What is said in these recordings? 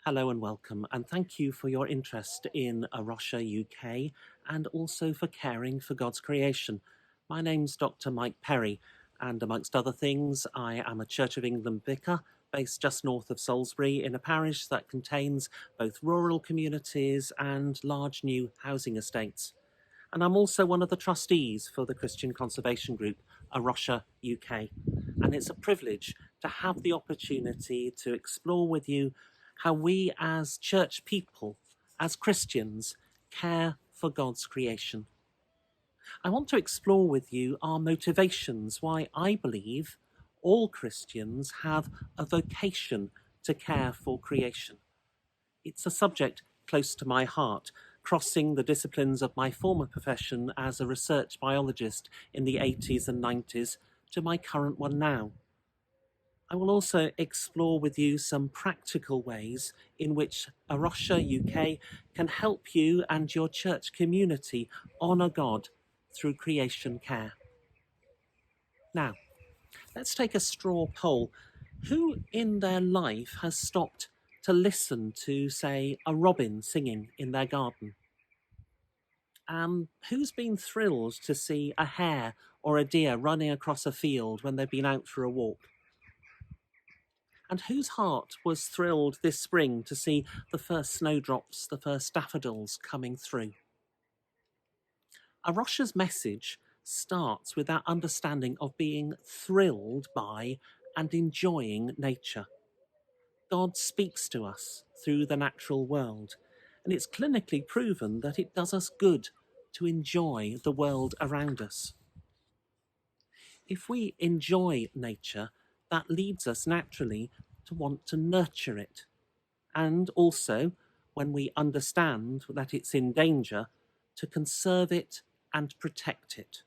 Hello and welcome, and thank you for your interest in A Rocha UK and also for caring for God's creation. My name's Dr Mike Perry, and amongst other things, I am a Church of England vicar based just north of Salisbury in a parish that contains both rural communities and large new housing estates. And I'm also one of the trustees for the Christian conservation group, A Rocha UK. And it's a privilege to have the opportunity to explore with you how we as church people, as Christians, care for God's creation. I want to explore with you our motivations, why I believe all Christians have a vocation to care for creation. It's a subject close to my heart, crossing the disciplines of my former profession as a research biologist in the 80s and 90s to my current one now. I will also explore with you some practical ways in which A Rocha UK can help you and your church community honour God through creation care. Now, let's take a straw poll. Who in their life has stopped to listen to, say, a robin singing in their garden? Who's been thrilled to see a hare or a deer running across a field when they've been out for a walk? And whose heart was thrilled this spring to see the first snowdrops, the first daffodils coming through? A Rocha's message starts with that understanding of being thrilled by and enjoying nature. God speaks to us through the natural world, and it's clinically proven that it does us good to enjoy the world around us. If we enjoy nature, that leads us naturally to want to nurture it. And also, when we understand that it's in danger, to conserve it and protect it.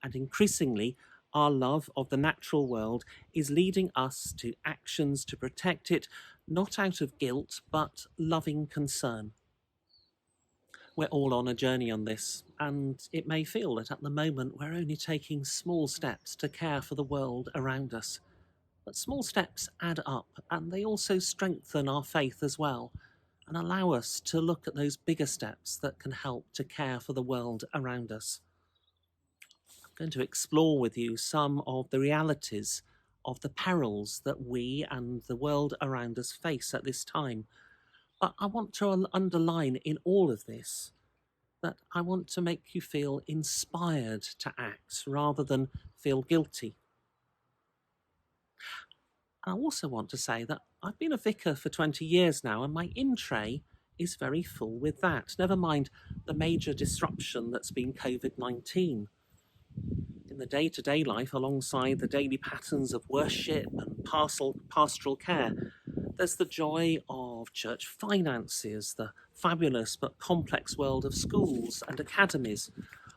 And increasingly, our love of the natural world is leading us to actions to protect it, not out of guilt, but loving concern. We're all on a journey on this, and it may feel that at the moment we're only taking small steps to care for the world around us. But small steps add up, and they also strengthen our faith as well, and allow us to look at those bigger steps that can help to care for the world around us. I'm going to explore with you some of the realities of the perils that we and the world around us face at this time. But I want to underline in all of this that I want to make you feel inspired to act rather than feel guilty. I also want to say that I've been a vicar for 20 years now, and my in-tray is very full with that, never mind the major disruption that's been COVID-19. In the day-to-day life, alongside the daily patterns of worship and pastoral care, there's the joy of church finances, the fabulous but complex world of schools and academies,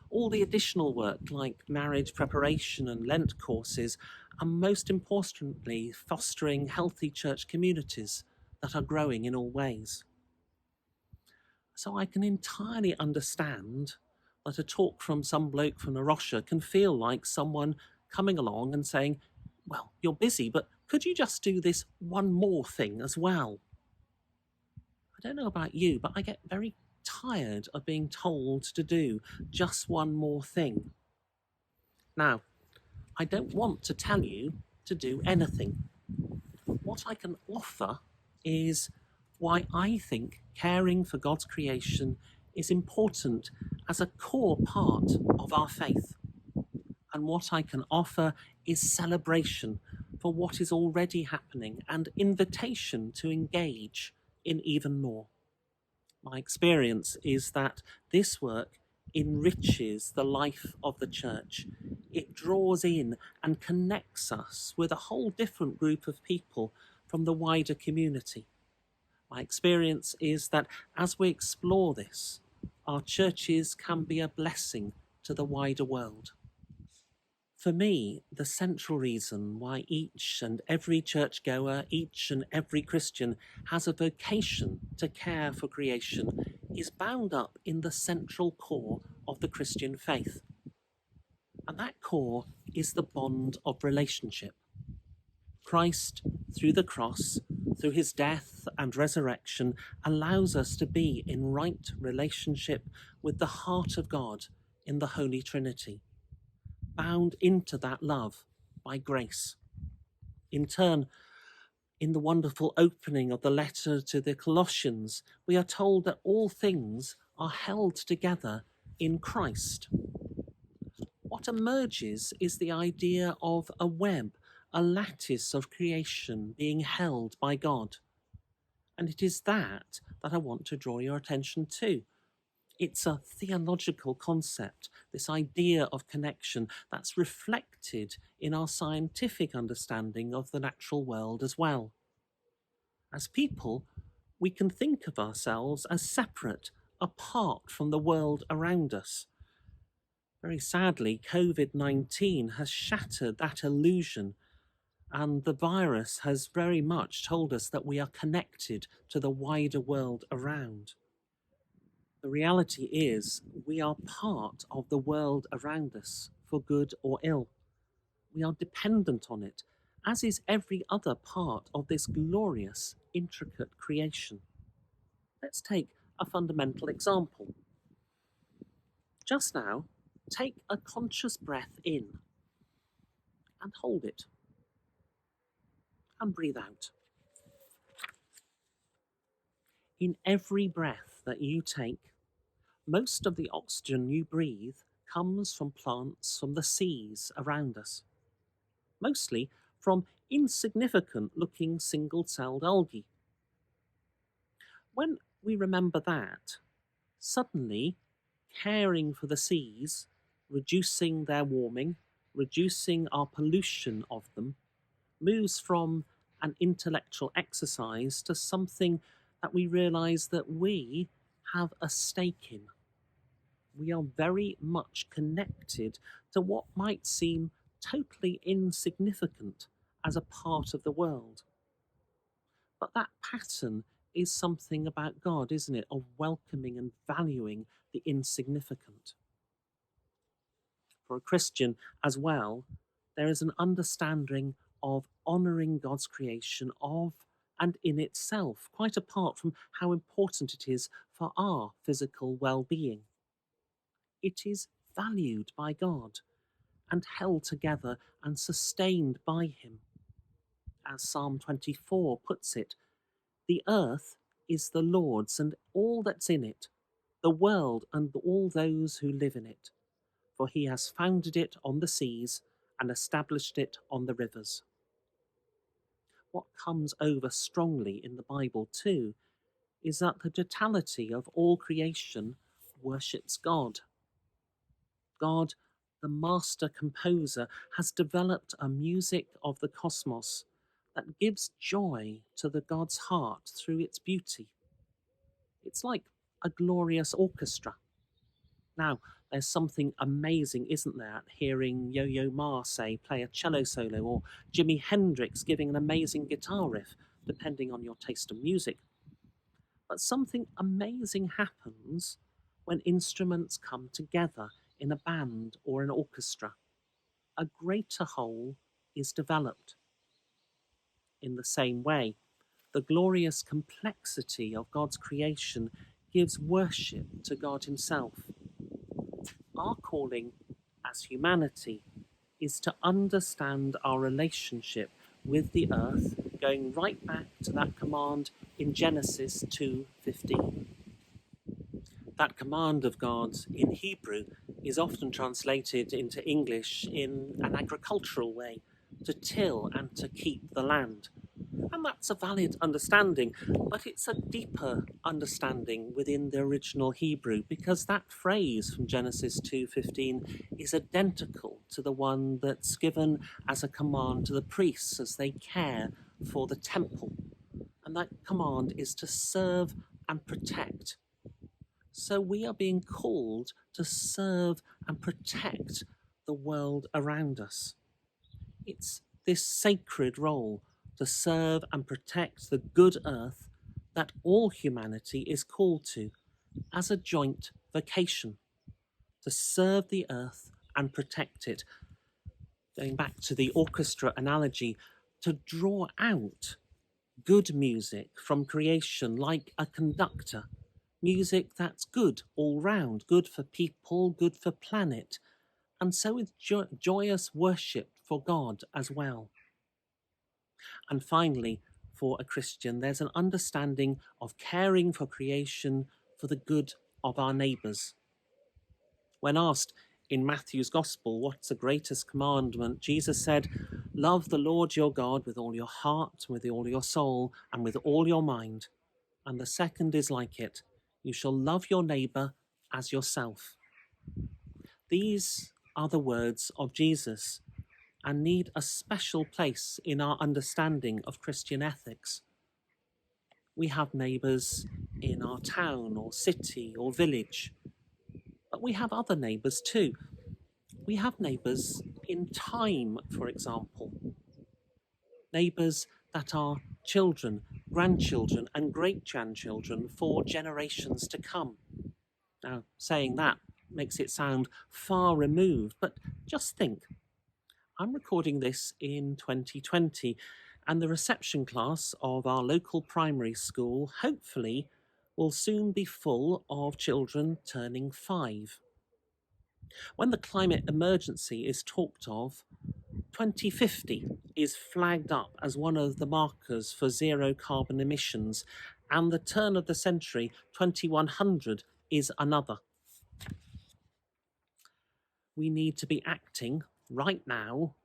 all the additional work like marriage preparation and Lent courses, and most importantly, fostering healthy church communities that are growing in all ways. So I can entirely understand that a talk from some bloke from A Rocha can feel like someone coming along and saying, well, you're busy, but could you just do this one more thing as well? I don't know about you, but I get very tired of being told to do just one more thing. Now, I don't want to tell you to do anything. What I can offer is why I think caring for God's creation is important as a core part of our faith. And what I can offer is celebration for what is already happening and invitation to engage in even more. My experience is that this work enriches the life of the church. It draws in and connects us with a whole different group of people from the wider community. My experience is that as we explore this, our churches can be a blessing to the wider world. For me, the central reason why each and every churchgoer, each and every Christian has a vocation to care for creation is bound up in the central core of the Christian faith. And that core is the bond of relationship. Christ, through the cross, through his death and resurrection, allows us to be in right relationship with the heart of God in the Holy Trinity, bound into that love by grace. In turn, in the wonderful opening of the letter to the Colossians, we are told that all things are held together in Christ. What emerges is the idea of a web, a lattice of creation being held by God. And it is that I want to draw your attention to. It's a theological concept, this idea of connection that's reflected in our scientific understanding of the natural world as well. As people, we can think of ourselves as separate, apart from the world around us. Very sadly, COVID-19 has shattered that illusion, and the virus has very much told us that we are connected to the wider world around. The reality is we are part of the world around us, for good or ill. We are dependent on it, as is every other part of this glorious, intricate creation. Let's take a fundamental example. Just now, take a conscious breath in and hold it, and breathe out. In every breath that you take, most of the oxygen you breathe comes from plants from the seas around us, mostly from insignificant-looking single-celled algae. When we remember that, suddenly caring for the seas, reducing their warming, reducing our pollution of them, moves from an intellectual exercise to something that we realise that we have a stake in. We are very much connected to what might seem totally insignificant as a part of the world. But that pattern is something about God, isn't it? Of welcoming and valuing the insignificant. For a Christian as well, there is an understanding of honouring God's creation of and in itself, quite apart from how important it is for our physical well-being. It is valued by God and held together and sustained by him. As Psalm 24 puts it, the earth is the Lord's and all that's in it, the world and all those who live in it. For he has founded it on the seas and established it on the rivers. What comes over strongly in the Bible too is that the totality of all creation worships God. God, the master composer, has developed a music of the cosmos that gives joy to the God's heart through its beauty. It's like a glorious orchestra. Now, there's something amazing, isn't there, at hearing Yo-Yo Ma, say, play a cello solo, or Jimi Hendrix giving an amazing guitar riff, depending on your taste in music. But something amazing happens when instruments come together in a band or an orchestra. A greater whole is developed. In the same way, the glorious complexity of God's creation gives worship to God himself. Our calling as humanity is to understand our relationship with the earth, going right back to that command in Genesis 2:15. That command of God in Hebrew is often translated into English in an agricultural way, to till and to keep the land. And that's a valid understanding, but it's a deeper understanding within the original Hebrew, because that phrase from Genesis 2:15 is identical to the one that's given as a command to the priests as they care for the temple. And that command is to serve and protect. So we are being called to serve and protect the world around us. It's this sacred role to serve and protect the good earth that all humanity is called to as a joint vocation, to serve the earth and protect it. Going back to the orchestra analogy, to draw out good music from creation like a conductor, music that's good all round, good for people, good for planet, and so with joyous worship for God as well. And finally, for a Christian, there's an understanding of caring for creation for the good of our neighbours. When asked in Matthew's Gospel, what's the greatest commandment? Jesus said, love the Lord your God with all your heart, with all your soul, and with all your mind. And the second is like it. You shall love your neighbour as yourself. These are the words of Jesus and need a special place in our understanding of Christian ethics. We have neighbours in our town or city or village, but we have other neighbours too. We have neighbours in time, for example. Neighbours that are children, grandchildren, and great-grandchildren for generations to come. Now, saying that makes it sound far removed, but just think. I'm recording this in 2020, and the reception class of our local primary school hopefully will soon be full of children turning 5. When the climate emergency is talked of, 2050 is flagged up as one of the markers for zero carbon emissions, and the turn of the century, 2100, is another. We need to be acting right now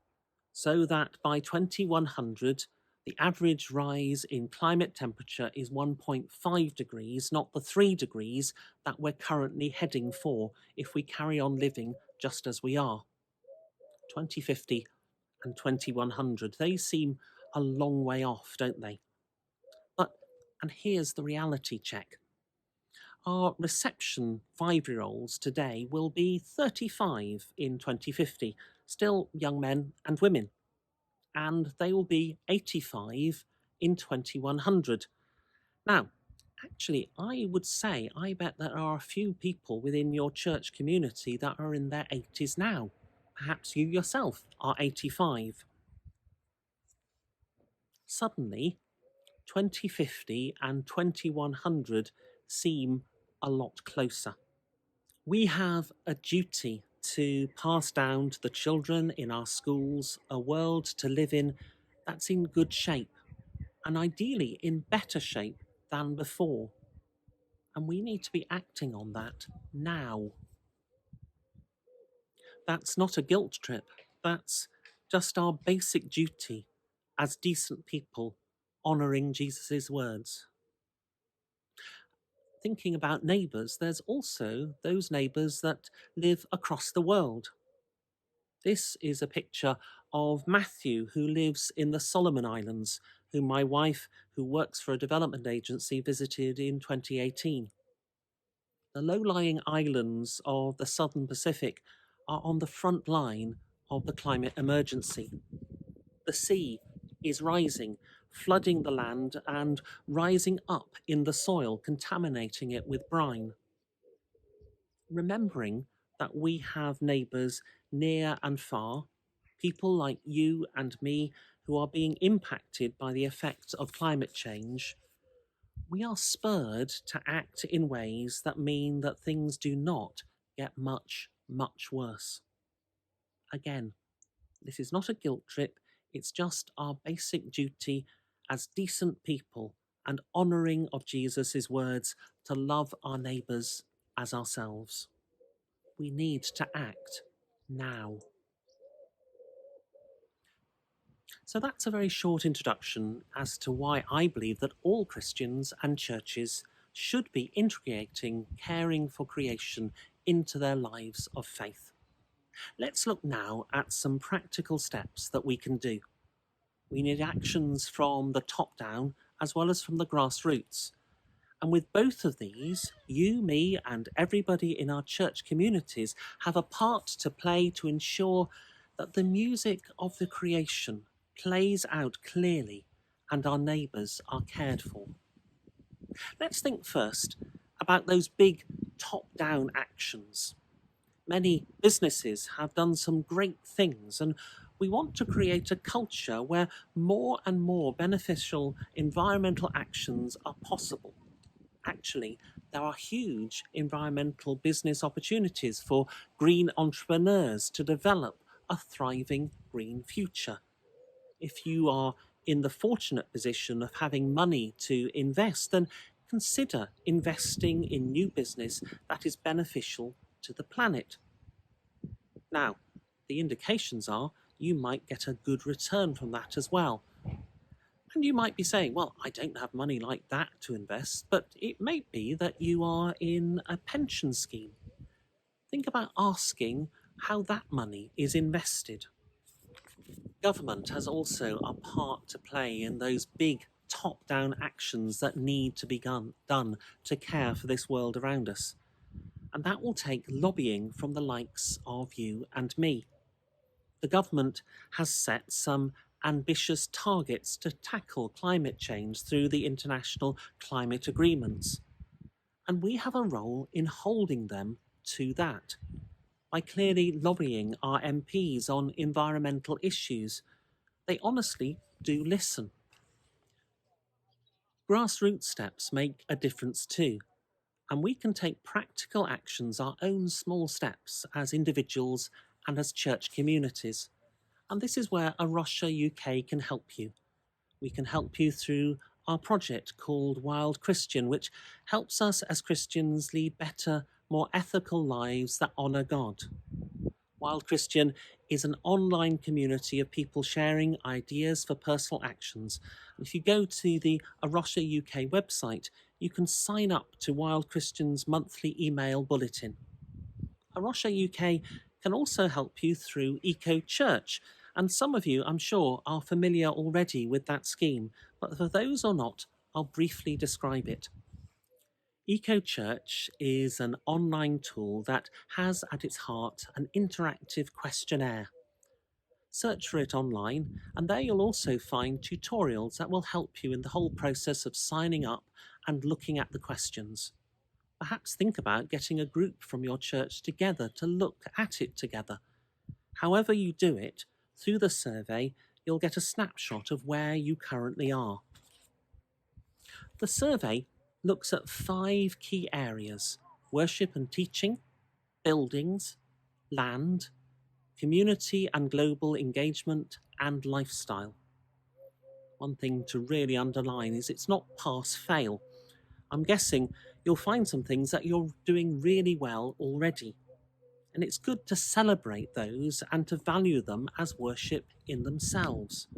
so that by 2100, the average rise in climate temperature is 1.5 degrees, not the 3 degrees that we're currently heading for if we carry on living just as we are. 2050 and 2100, they seem a long way off, don't they? And here's the reality check. Our reception 5-year-olds today will be 35 in 2050, still young men and women, and they will be 85 in 2100. Now, actually, I would say I bet there are a few people within your church community that are in their 80s now. Perhaps you yourself are 85. Suddenly, 2050 and 2100 seem a lot closer. We have a duty to pass down to the children in our schools a world to live in that's in good shape, and ideally in better shape than before. And we need to be acting on that now. That's not a guilt trip, that's just our basic duty as decent people honouring Jesus' words. Thinking about neighbours, there's also those neighbours that live across the world. This is a picture of Matthew, who lives in the Solomon Islands, whom my wife, who works for a development agency, visited in 2018. The low-lying islands of the southern Pacific are on the front line of the climate emergency. The sea is rising, flooding the land and rising up in the soil, contaminating it with brine. Remembering that we have neighbours near and far, people like you and me who are being impacted by the effects of climate change, we are spurred to act in ways that mean that things do not get much, much worse. Again, this is not a guilt trip, it's just our basic duty as decent people and honouring of Jesus' words to love our neighbours as ourselves. We need to act now. So that's a very short introduction as to why I believe that all Christians and churches should be integrating caring for creation into their lives of faith. Let's look now at some practical steps that we can do. We need actions from the top down as well as from the grassroots. And with both of these, you, me, and everybody in our church communities have a part to play to ensure that the music of the creation plays out clearly and our neighbours are cared for. Let's think first about those big top-down actions. Many businesses have done some great things, and We want to create a culture where more and more beneficial environmental actions are possible. Actually, there are huge environmental business opportunities for green entrepreneurs to develop a thriving green future. If you are in the fortunate position of having money to invest, then consider investing in new business that is beneficial to the planet. Now, the indications are you might get a good return from that as well. And you might be saying, well, I don't have money like that to invest, but it may be that you are in a pension scheme. Think about asking how that money is invested. Government has also a part to play in those big top-down actions that need to be done to care for this world around us. And that will take lobbying from the likes of you and me. The government has set some ambitious targets to tackle climate change through the international climate agreements. And we have a role in holding them to that by clearly lobbying our MPs on environmental issues. They honestly do listen. Grassroots steps make a difference too, and we can take practical actions, our own small steps, as individuals and as church communities. And this is where A Rocha UK can help you. We can help you through our project called Wild Christian, which helps us as Christians lead better, more ethical lives that honour God. Wild Christian is an online community of people sharing ideas for personal actions. And if you go to the A Rocha UK website, you can sign up to Wild Christian's monthly email bulletin. A Rocha UK can also help you through Eco Church, and some of you, I'm sure, are familiar already with that scheme, but for those who are not, I'll briefly describe it. Eco Church is an online tool that has at its heart an interactive questionnaire. Search for it online, and there you'll also find tutorials that will help you in the whole process of signing up and looking at the questions. Perhaps think about getting a group from your church together to look at it together. However you do it, through the survey, you'll get a snapshot of where you currently are. The survey looks at 5 key areas: worship and teaching, buildings, land, community and global engagement, and lifestyle. One thing to really underline is it's not pass-fail. I'm guessing you'll find some things that you're doing really well already. And it's good to celebrate those and to value them as worship in themselves.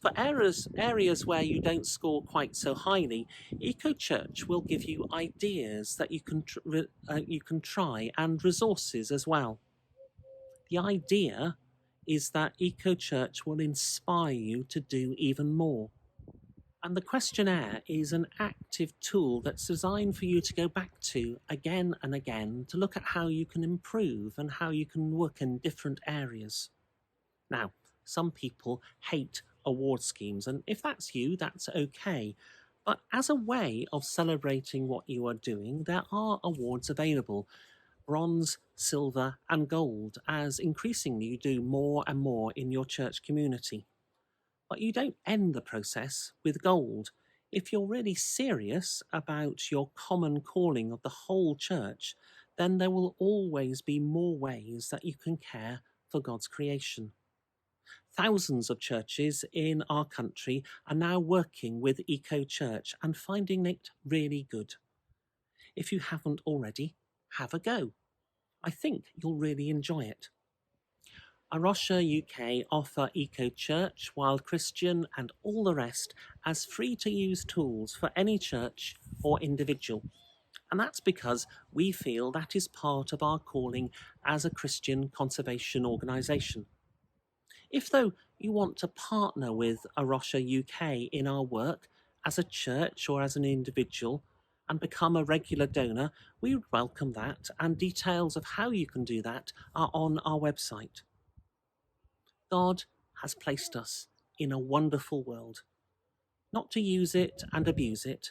For areas where you don't score quite so highly, Eco Church will give you ideas that you can try and resources as well. The idea is that Eco Church will inspire you to do even more. And the questionnaire is an active tool that's designed for you to go back to again and again to look at how you can improve and how you can work in different areas. Now, some people hate award schemes, and if that's you, that's okay. But as a way of celebrating what you are doing, there are awards available: bronze, silver, and gold, as increasingly you do more and more in your church community. But you don't end the process with gold. If you're really serious about your common calling of the whole church, then there will always be more ways that you can care for God's creation. Thousands of churches in our country are now working with Eco Church and finding it really good. If you haven't already, have a go. I think you'll really enjoy it. A Rocha UK offer Eco Church, Wild Christian, and all the rest as free-to-use tools for any church or individual. And that's because we feel that is part of our calling as a Christian conservation organisation. If, though, you want to partner with A Rocha UK in our work as a church or as an individual and become a regular donor, we would welcome that, and details of how you can do that are on our website. God has placed us in a wonderful world, not to use it and abuse it,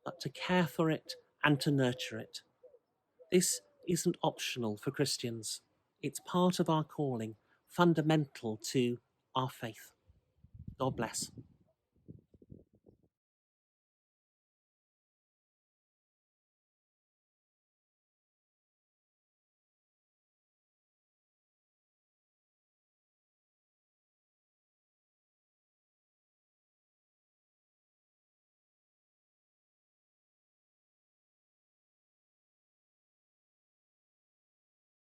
but to care for it and to nurture it. This isn't optional for Christians. It's part of our calling. fundamental to our faith. God bless.